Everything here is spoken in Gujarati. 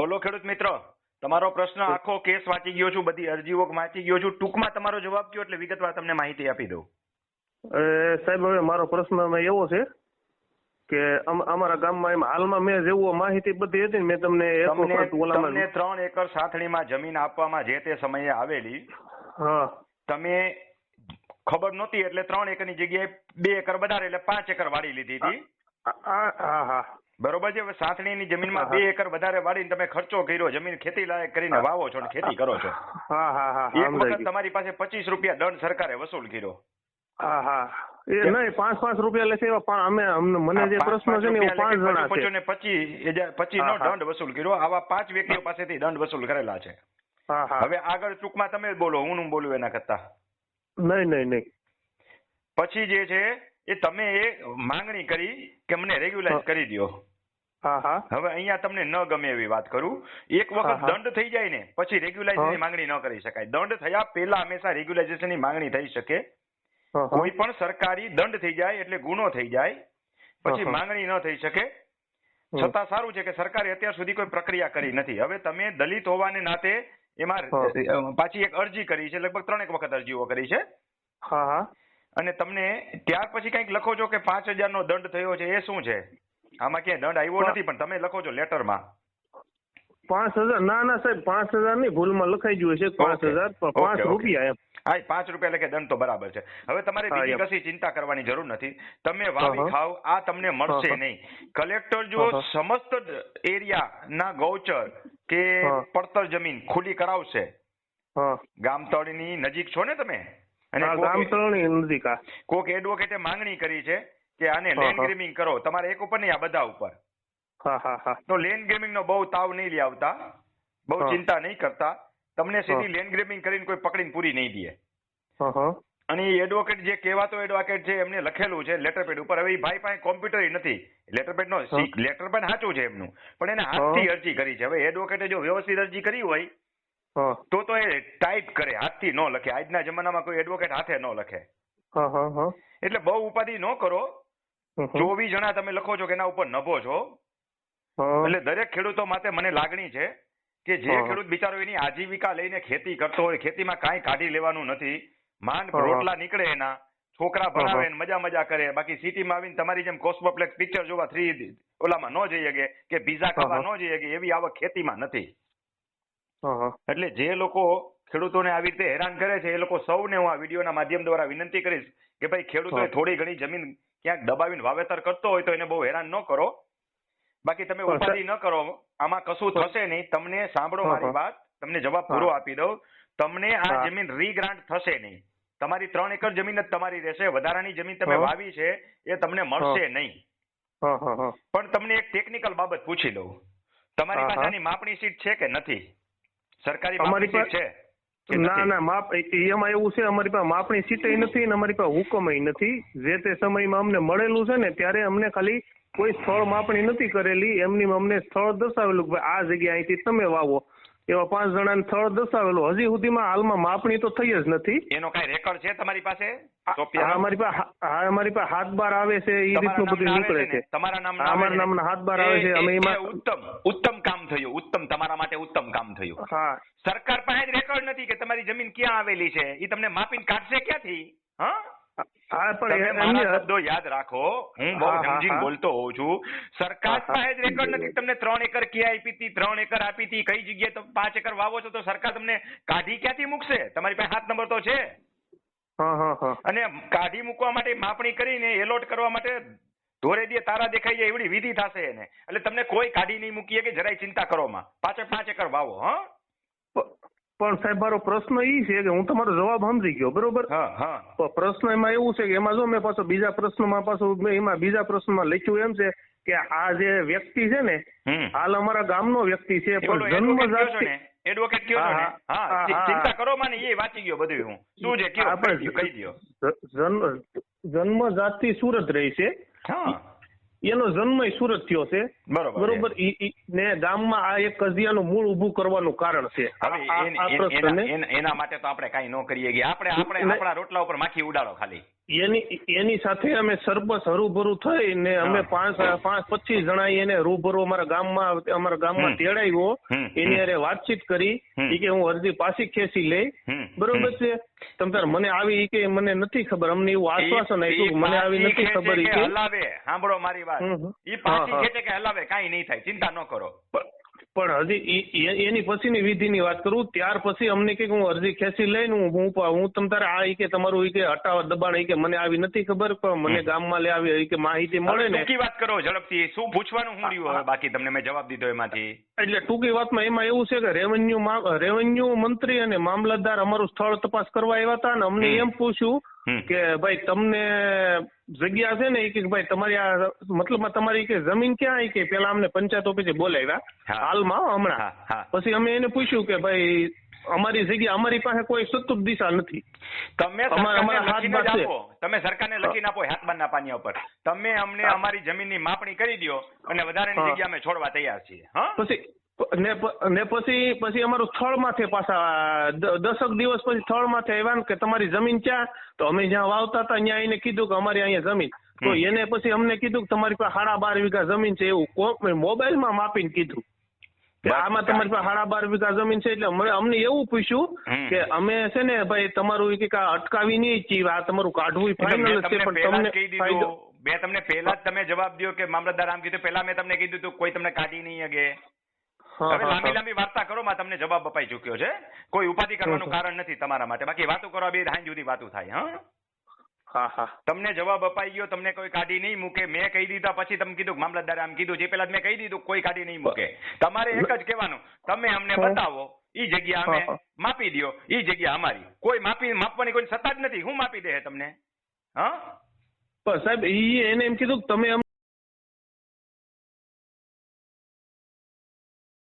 બોલો ખેડૂત મિત્ર, તમારો પ્રશ્ન આખો કેસ વાંચી ગયો છું, બધી અરજીઓ વાંચી ગયો છું. ટૂંકમાં તમારો જવાબ કયો એટલે વિગતવાર તમને માહિતી આપી દઉં. સાહેબ હવે મારો પ્રશ્ન એવો છે કે અમારા ગામમાં એમ હાલમાં મેં જેવું માહિતી બધી હતી મેં તમને એક વખત ઓલામાં તમને 3 એકર સાથણીમાં જમીન આપવામાં જે તે સમયે આવેલી. હા તમે ખબર નહોતી એટલે 3 એકરની જગ્યાએ 2 એકર વધારે એટલે 5 એકર વાડી લીધી હતી. હા હા બરોબર છે. હવે સાથણીની જમીનમાં 2 એકર વધારે વાળીને તમે ખર્ચો કર્યો, જમીન ખેતી લાયક કરીને વાવો છો ને ખેતી કરો છો. હા હા હા એક વખત તમારી પાસે 25 રૂપિયા દંડ સરકારે વસૂલ કર્યો. હા હા એ નહીં 5 રૂપિયા લે છે એવા મને જે પ્રશ્ન છે ને 5 જણા છે. 25 નો દંડ વસૂલ કર્યો. આવા 5 વ્યક્તિઓ પાસેથી દંડ વસૂલ કરેલા છે. હા હા હવે આગળ ટૂંકમાં તમે બોલો, હું બોલું એના કરતા. નહીં પછી જે છે એ તમે એ માંગણી કરી કે મને રેગ્યુલાઇઝ કરી દો. હા હા હવે અહીંયા તમને ન ગમે એવી વાત કરું. એક વખત દંડ થઈ જાય ને પછી રેગ્યુલાઇઝેશનની માંગણી ન કરી શકાય. દંડ થયા પહેલા હંમેશા રેગ્યુલાઇઝેશનની માંગણી થઈ શકે. કોઈ પણ સરકારી દંડ થઈ જાય એટલે ગુનો થઈ જાય પછી માંગણી ન થઈ શકે. છતાં સારું છે કે સરકારે અત્યાર સુધી કોઈ પ્રક્રિયા કરી નથી. હવે તમે દલિત હોવાને નાતે એમાં પાછી એક અરજી કરી છે, લગભગ 3 વખત અરજીઓ કરી છે. હા હા અને તમને ત્યાર પછી કંઈક લખો છો કે 5000 નો દંડ થયો છે. એ શું છે? આમાં ક્યાંય દંડ આવ્યો નથી પણ તમે લખો છો લેટરમાં 5000. ના સાહેબ 5000 ની ભૂલમાં લખાઈ ગયું છે 5000 5 રૂપિયા એમ. હા 5 રૂપિયા લખે દંડ તો બરાબર છે. હવે તમારે બીજી કશી ચિંતા કરવાની જરૂર નથી. તમે વાવી ખાવ આ તમને મળશે નહીં. કલેક્ટર જો સમસ્ત એરિયા ના ગૌચર કે પડતર જમીન ખુલ્લી કરાવશે. ગામતળની નજીક છો ને તમે? અને ગામતળની નજીક કોક એડવોકેટે માંગણી કરી છે કે આને લેન્ડ ગ્રીમિંગ કરો. તમારે એક ઉપર નહીં, આ બધા ઉપર. તો લેન્ડ ગ્રીમિંગ નો બહુ તાવ નહીં લઈ આવતા, બહુ ચિંતા નહીં કરતા. તમને સીધી લેન્ડ ગ્રીમિંગ કરીને કોઈ પકડીને પૂરી નહીં દે. અને એ એડવોકેટ જે કહેવાતો એડવોકેટ છે એમને લખેલું છે લેટરપેડ ઉપર. હવે એ ભાઈ પાસે કોમ્પ્યુટર નથી. લેટરપેડ નો લેટરપેડ સાચું છે એમનું, પણ એને હાથથી અરજી કરી છે. હવે એડવોકેટે જો વ્યવસ્થિત અરજી કરી હોય તો એ ટાઈપ કરે, હાથથી ન લખે. આજના જમાનામાં કોઈ એડવોકેટ હાથે ન લખે. એટલે બહુ ઉપાધિ ન કરો. 24 જણા તમે લખો છો કે એના ઉપર નભો છો. એટલે દરેક ખેડૂતો માટે મને લાગણી છે કે જે ખેડૂત બિચારો એની આજીવિકા લઈને ખેતી કરતો હોય, ખેતીમાં કાંઈ કાઢી લેવાનું નથી, માંડ રોટલા નીકળે એના, છોકરા ભણાવે મજા કરે. બાકી સિટીમાં આવીને તમારી જેમ કોસ્મોપ્લેક્સ પિક્ચર જોવા 3 ઓલામાં ન જઈ શકે કે પીઝા ખાવા ન જઈ શકે, એવી આવક ખેતીમાં નથી. એટલે જે લોકો ખેડૂતોને આવી રીતે હેરાન કરે છે એ લોકો સૌને હું આ વિડીયોના માધ્યમ દ્વારા વિનંતી કરીશ કે ભાઈ ખેડૂતોએ થોડી ઘણી જમીન ક્યાંક દબાવીને વાવેતર કરતો હોય તો એને બહુ હેરાન ન કરો. બાકી તમે ઉપાધિ ન કરો, આમાં કશું થશે નહીં. તમને સાંભળો મારી વાત, તમને જવાબ પૂરો આપી દઉં. તમને આ જમીન રીગ્રાન્ટ થશે નહીં. તમારી 3 એકર જમીન જ તમારી રહેશે. વધારાની જમીન તમે વાવી છે એ તમને મળશે નહીં. પણ તમને એક ટેકનિકલ બાબત પૂછી લઉં. તમારી પાસે આની માપણી શીટ છે કે નથી? સરકારી માપણી શીટ છે? ના માપ એમાં એવું છે, અમારી પાસે માપણી સીટ નથી ને અમારી પાસે હુકમ નથી. જે તે સમયમાં અમને મળેલું છે ને ત્યારે અમને ખાલી કોઈ સ્થળ માપણી નથી કરેલી. એમની અમને સ્થળ દર્શાવેલું કે આ જગ્યા અહીંથી તમે વાવો. એવા 5 જણાને સ્થળ દર્શાવેલું. હજી સુધીમાં હાલમાં માપણી તો થઈ જ નથી. એનો કઈ રેકોર્ડ છે તમારી પાસે? અમારી પાસે હાથ બાર આવે છે, એ રીતનું બધું નીકળે છે. તમારા નામના હાથ બાર આવે છે. અમે એમાં ઉત્તમ કામ થયું. ઉત્તમ, તમારા માટે ઉત્તમ કામ થયું. સરકાર પાસે જ રેકોર્ડ નથી કે તમારી જમીન ક્યાં આવેલી છે. એ તમને માપીને કાઢશે ક્યાંથી? મારા શબ્દો યાદ રાખો, હું બહુ સમજીને બોલતો હોઉં છું. સરકાર પાસે જ રેકોર્ડ નથી. તમને 3 એકર ક્યાં આપી હતી, 3 એકર આપી હતી, કઈ જગ્યાએ તમે 5 એકર વાવો છો તો સરકાર તમને કાઢી ક્યાંથી મૂકશે? તમારી પાસે હાથ નંબર તો છે. અને કાઢી મૂકવા માટે માપણી કરીને એલોટ કરવા માટે ધોરે દે તારા દેખાઈ જાય એવડી વિધિ થશે એને. એટલે તમને કોઈ કાઢી નહીં મૂકીએ કે જરાય ચિંતા કરવામાં. 5 એકર વાવો. પણ સાહેબ મારો પ્રશ્ન એ છે કે હું તમારો જવાબ સમજી ગયો, બરોબર? પ્રશ્ન એમાં એવું છે કે એમાં જો મેં પાછો બીજા પ્રશ્નમાં લખ્યું એમ છે કે આ જે વ્યક્તિ છે ને હાલ અમારા ગામનો વ્યક્તિ છે પણ જન્મજાત એડવોકેટ કયો છો ને? હા ચિંતા કરો માને એ વાંચી ગયો બધું. હું શું છે કયો કહી દો. જન્મજાતથી સુરત રહી છે. એનો જન્મ સુરત થયો છે. બરોબર. ને ગામમાં આ એક કજિયાનું મૂળ ઊભું કરવાનું કારણ છે. એના માટે તો આપણે કાંઈ ન કરીએ કે આપણે આપણા રોટલા ઉપર માખી ઉડાડો ખાલી. એની સાથે અમે સરપંચ હરુભરું થઈ ને અમે 25 જણા એને રૂબરૂ અમારા ગામમાં તેડાવ્યો. એની હારે વાતચીત કરી કે હું અરજી પાછી ખેંચી લઈ. બરોબર છે. તમ તાર મને આવી કે મને નથી ખબર, અમને એવું આશ્વાસન આપ્યું મને આવી નથી ખબર. હલાવે, સાંભળો મારી વાત, ઈ પાછી ખેંચે કે હલાવે કાંઈ નહીં થાય, ચિંતા ન કરો. પણ હજી એની પછીની વિધિની વાત કરું, ત્યાર પછી અમને કે હું અરજી ખેંચી લઈને હું તમ તારે આ કે તમારું કે હટાવવા દબાણ કે મને આવી નથી ખબર, પણ મને ગામમાં લે આવી કે માહિતી મળે ને. ટૂંકી વાત કરો ઝડપથી, શું પૂછવાનું હું રહ્યું હવે બાકી તમને મેં જવાબ દીધો એમાંથી. એટલે ટૂંકી વાતમાં એમાં એવું છે કે રેવન્યુ મંત્રી અને મામલતદાર અમારું સ્થળ તપાસ કરવા આવ્યા હતા ને અમને એમ પૂછ્યું કે ભાઈ તમને જગ્યા છે ને કે ભાઈ તમારી આ મતલબમાં તમારી કે જમીન ક્યાં કે પેલા અમને પંચાયત ઓફિસે બોલાવ્યા હાલમાં હમણાં. પછી અમે એને પૂછ્યું કે ભાઈ અમારી જગ્યા અમારી પાસે કોઈ સતુત દિશા નથી. તમે સરકારને લખીને આપો હાથબારના પાનિયા ઉપર, તમે અમને અમારી જમીનની માપણી કરી દો અને વધારાની જગ્યા અમે છોડવા તૈયાર છીએ. પછી અમારું સ્થળ માથે પાછા 10 દિવસ પછી સ્થળ માથે આવ્યા કે તમારી જમીન ક્યાં, તો અમે જ્યાં વાવતા હતા ત્યાં એને કીધું કે અમારી અહીંયા જમીન. તો એને પછી અમને કીધું કે તમારી પાસે 12.5 વીઘા જમીન છે એવું મોબાઈલમાં માપીને કીધું કે આમાં તમારી પાસે 12.5 વીઘા જમીન છે. એટલે અમને એવું પૂછ્યું કે અમે છે ને ભાઈ તમારું અટકાવી નહીં છીએ, આ તમારું કાઢવું ફાઇનલ છે, પણ તમને ફાયદો. મેં તમને પહેલા જ તમે જવાબ દો કે મામલતદાર આમ કીધું, પહેલા મેં તમને કીધું તું કોઈ તમને કાઢી નહીં શકે. હવે લાંબી વાર્તા કરો માં તમને જવાબ અપાઈ ચુક્યો છે, કોઈ ઉપાધિ કરવાનું કારણ નથી તમારા માટે. બાકી વાતો કરવા બે સાંજ સુધી વાતો થાય. તમને જવાબ અપાઈ ગયો, તમને કોઈ કાઢી નહીં મૂકે. મેં કહી દીધા પછી તમે કીધું મામલતદારે આમ કીધું, જે પેલા મેં કહી દીધું કોઈ કાઢી નહીં મૂકે. તમારે એક જ કહેવાનું, તમે અમને બતાવો ઈ જગ્યા અમે માપી દો, ઈ જગ્યા અમારી. કોઈ માપવાની કોઈ સત્તા જ નથી, હું માપી દે તમને. સાહેબ એને એમ કીધું તમે